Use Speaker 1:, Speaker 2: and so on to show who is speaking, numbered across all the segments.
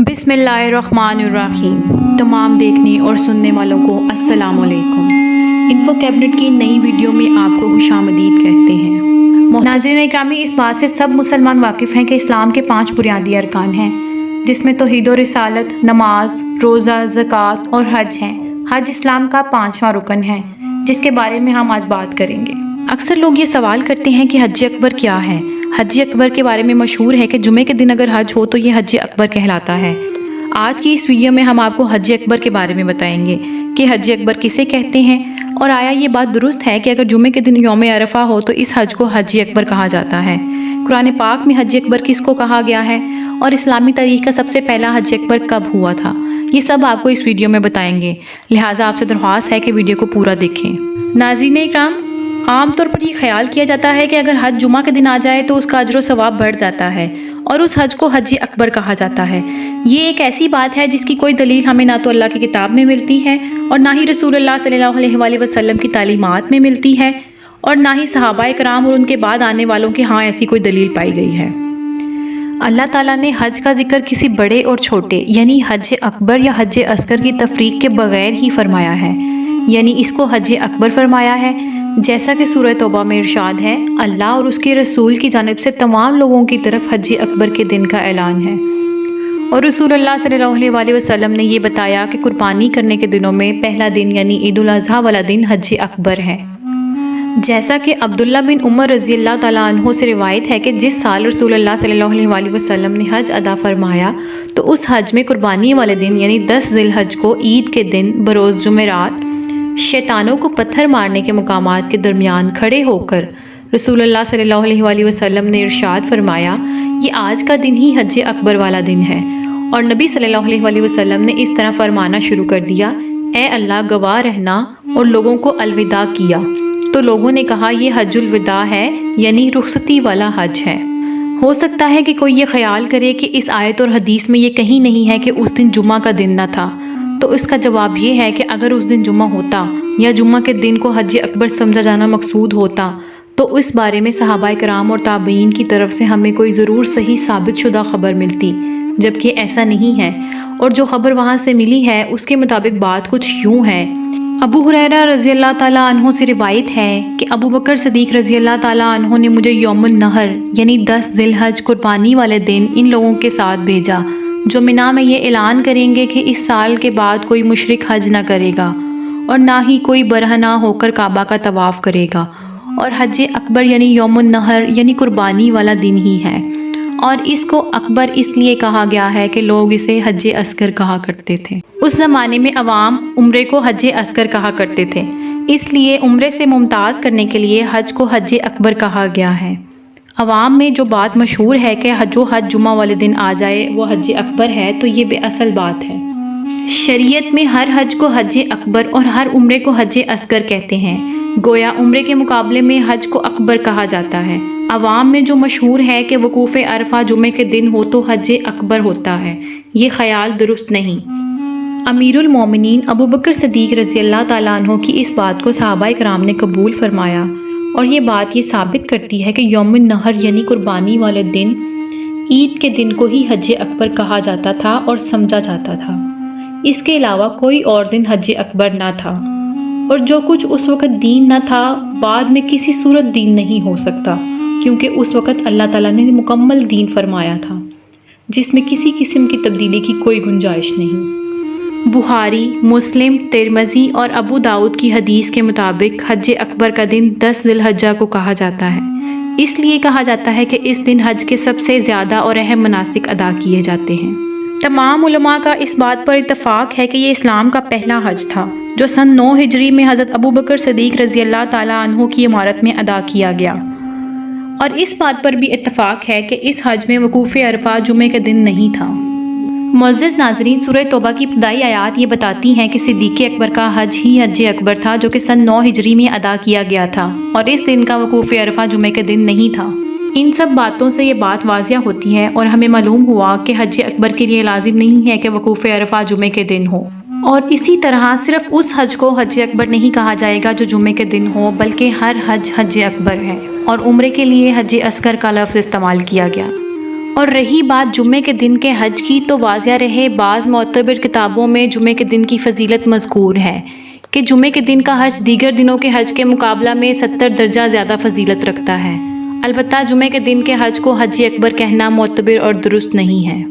Speaker 1: बिस्मिल्लाहिर्रहमानिर्रहीम। तमाम देखने और सुनने वालों को अस्सलाम वालेकुम। इन्फो कैबिनेट की नई वीडियो में आपको खुशामदीद कहते हैं। नाज़रीन इकरामी, इस बात से सब मुसलमान वाकिफ़ हैं कि इस्लाम के 5 बुनियादी अरकान हैं, जिसमें तौहीद और रिसालत, नमाज, रोज़ा, ज़कात और हज हैं। हज इस्लाम का 5वां रुकन है, जिसके बारे में हम आज बात करेंगे। अक्सर लोग ये सवाल करते हैं कि हज अकबर क्या है। हज अकबर के बारे में मशहूर है कि जुमे के दिन अगर हज हो तो ये हज अकबर कहलाता है। आज की इस वीडियो में हम आपको हज अकबर के बारे में बताएंगे कि हज अकबर किसे कहते हैं और आया ये बात दुरुस्त है कि अगर जुमे के दिन यौम अरफा हो तो इस हज को हज अकबर कहा जाता है। कुरान पाक में हज अकबर किसको कहा गया है और इस्लामी तारीख का सबसे पहला हज अकबर कब हुआ था, ये सब आपको इस वीडियो में बताएंगे। लिहाजा आपसे दरख्वास्त है कि वीडियो को पूरा देखें। नाज़रीन इकराम, आमतौर पर ये ख्याल किया जाता है कि अगर हज जुमा के दिन आ जाए तो उसका अजर व सवाब बढ़ जाता है और उस हज को हज अकबर कहा जाता है। ये एक ऐसी बात है जिसकी कोई दलील हमें ना तो अल्लाह की किताब में मिलती है और ना ही रसूलुल्लाह सल्लल्लाहु अलैहि वसल्लम की तालीमात में मिलती है और ना ही सहाबाए कराम और उनके बाद आने वालों के यहाँ ऐसी कोई दलील पाई गई है। अल्लाह ताला ने हज का जिक्र किसी बड़े और छोटे यानी हज अकबर या हज असगर की तफरीक के बगैर ही फरमाया है, यानी इसको हज अकबर फरमाया है। जैसा कि सूरह तौबा में इरशाद है, अल्लाह और उसके रसूल की जानिब से तमाम लोगों की तरफ हज अकबर के दिन का ऐलान है। और रसूलुल्लाह सल्लल्लाहु अलैहि वसल्लम ने ये बताया कि कुर्बानी करने के दिनों में पहला दिन यानी ईद उल अज़हा वाला दिन हज अकबर है। जैसा कि अब्दुल्ला बिन उमर रज़ियल्लाहु तआला अन्हु से रिवायत है कि जिस साल रसूलुल्लाह सल्लल्लाहु अलैहि वसल्लम ने हज अदा फरमाया तो उस हज में कुर्बानी वाले दिन यानी 10 ज़िलहज को ईद के दिन बरोज़ जुमेरात शैतानों को पत्थर मारने के मुकामात के दरमियान खड़े होकर रसूलुल्लाह सल्लल्लाहु अलैहि वसल्लम ने इरशाद फरमाया, ये आज का दिन ही हज अकबर वाला दिन है। और नबी सल्लल्लाहु अलैहि वसल्लम ने इस तरह फरमाना शुरू कर दिया, ए अल्लाह गवाह रहना, और लोगों को अलविदा किया। तो लोगों ने कहा ये हज्जुल विदा है, यानी रुखसती वाला हज है। हो सकता है कि कोई ये ख्याल करे कि इस आयत और हदीस में ये कहीं नहीं है कि उस दिन जुमा का दिन न था। तो इसका जवाब ये है कि अगर उस दिन जुमा होता या जुमा के दिन को हज अकबर समझा जाना मकसूद होता तो इस बारे में सहाबाए कराम और ताबईन की तरफ से हमें कोई ज़रूर सही साबित शुदा ख़बर मिलती, जबकि ऐसा नहीं है। और जो ख़बर वहाँ से मिली है उसके मुताबिक बात कुछ यूँ है। अबू हुरैरा रज़ियल्लाहु ताला अन्हु से रिवायत है कि अबू बकर सदीक़ रज़ियल्लाहु ताला अन्हु ने मुझे यौमुन नहर यानी 10 ज़िलहज कुर्बानी वाले दिन इन लोगों के साथ भेजा जो मिना में ये ऐलान करेंगे कि इस साल के बाद कोई मुशरिक हज ना करेगा और ना ही कोई बरहना होकर काबा का तवाफ़ करेगा, और हज अकबर यानी यौमुन नहर यानी कुर्बानी वाला दिन ही है। और इसको अकबर इसलिए कहा गया है कि लोग इसे हज असगर कहा करते थे। उस ज़माने में अवाम उम्रे को हज असगर कहा करते थे, इसलिए उम्रे से मुमताज़ करने के लिए हज को हज अकबर कहा गया है। अवाम में जो बात मशहूर है कि जो हज जुमा वाले दिन आ जाए वो हज अकबर है, तो ये बेअसल बात है। शरीयत में हर हज को हज अकबर और हर उम्रे को हज असगर कहते हैं। गोया उम्रे के मुकाबले में हज को अकबर कहा जाता है। अवाम में जो मशहूर है कि वकूफ़ अरफा जुमे के दिन हो तो हज अकबर होता है, ये ख्याल दुरुस्त नहीं। अमीरुल मोमिनीन अबू बकर सदीक़ रज़ियल्लाहु ताला अन्हु की इस बात को सहाबाए कराम ने कबूल फरमाया और ये बात ये साबित करती है कि यौमुन नहर यानी कुर्बानी वाले दिन ईद के दिन को ही हज अकबर कहा जाता था और समझा जाता था। इसके अलावा कोई और दिन हज अकबर ना था, और जो कुछ उस वक़्त दीन न था बाद में किसी सूरत दीन नहीं हो सकता, क्योंकि उस वक़्त अल्लाह ताला ने मुकम्मल दीन फरमाया था जिसमें किसी किस्म की तब्दीली की कोई गुंजाइश नहीं। बुखारी, मुस्लिम, तिरमिज़ी और अबू दाऊद की हदीस के मुताबिक हज अकबर का दिन 10 ज़िलहज्जा को कहा जाता है। इसलिए कहा जाता है कि इस दिन हज के सबसे ज़्यादा और अहम मनासिक अदा किए जाते हैं। तमाम उलमा का इस बात पर इत्तफ़ाक़ है कि ये इस्लाम का पहला हज था जो सन 9 हिजरी में हज़रत अबू बकर सदीक़ रज़ियल्लाहु ताला अन्हु की इमारत में अदा किया गया। और इस बात पर भी इत्तफ़ाक़ है कि इस हज में वकूफ़ अरफा जुमे के दिन नहीं था। मुअज़्ज़िज़ नाज़रीन, सूरह तौबा की इब्तिदाई आयात ये बताती हैं कि सिद्दीक़ अकबर का हज ही हज अकबर था जो कि सन 9 हिजरी में अदा किया गया था और इस दिन का वकूफ़ अरफा जुमे के दिन नहीं था। इन सब बातों से ये बात वाज़िया होती है और हमें मालूम हुआ कि हज अकबर के लिए लाजिम नहीं है कि वकूफ़ अरफा जुमे के दिन हो। और इसी तरह सिर्फ उस हज को हज अकबर नहीं कहा जाएगा जो जुमे के दिन हो, बल्कि हर हज हज अकबर है। और उम्रे के लिए हज असगर का लफ्ज़ इस्तेमाल किया गया। اور رہی بات جمعے کے دن کے حج کی، تو واضح رہے بعض معتبر کتابوں میں جمعے کے دن کی فضیلت مذکور ہے کہ جمعے کے دن کا حج دیگر دنوں کے حج کے مقابلہ میں 70 درجہ زیادہ فضیلت رکھتا ہے۔ البتہ جمعے کے دن کے حج کو حج اکبر کہنا معتبر اور درست نہیں ہے۔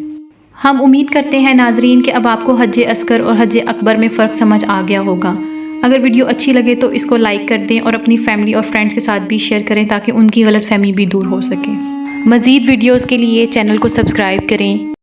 Speaker 1: ہم امید کرتے ہیں ناظرین کہ اب آپ کو حج اصغر اور حج اکبر میں فرق سمجھ آ گیا ہوگا۔ اگر ویڈیو اچھی لگے تو اس کو لائک کر دیں اور اپنی فیملی اور فرینڈز کے ساتھ بھی شیئر کریں تاکہ ان کی غلط فہمی بھی دور ہو سکے۔ مزید ویڈیوز کے لیے چینل کو سبسکرائب کریں۔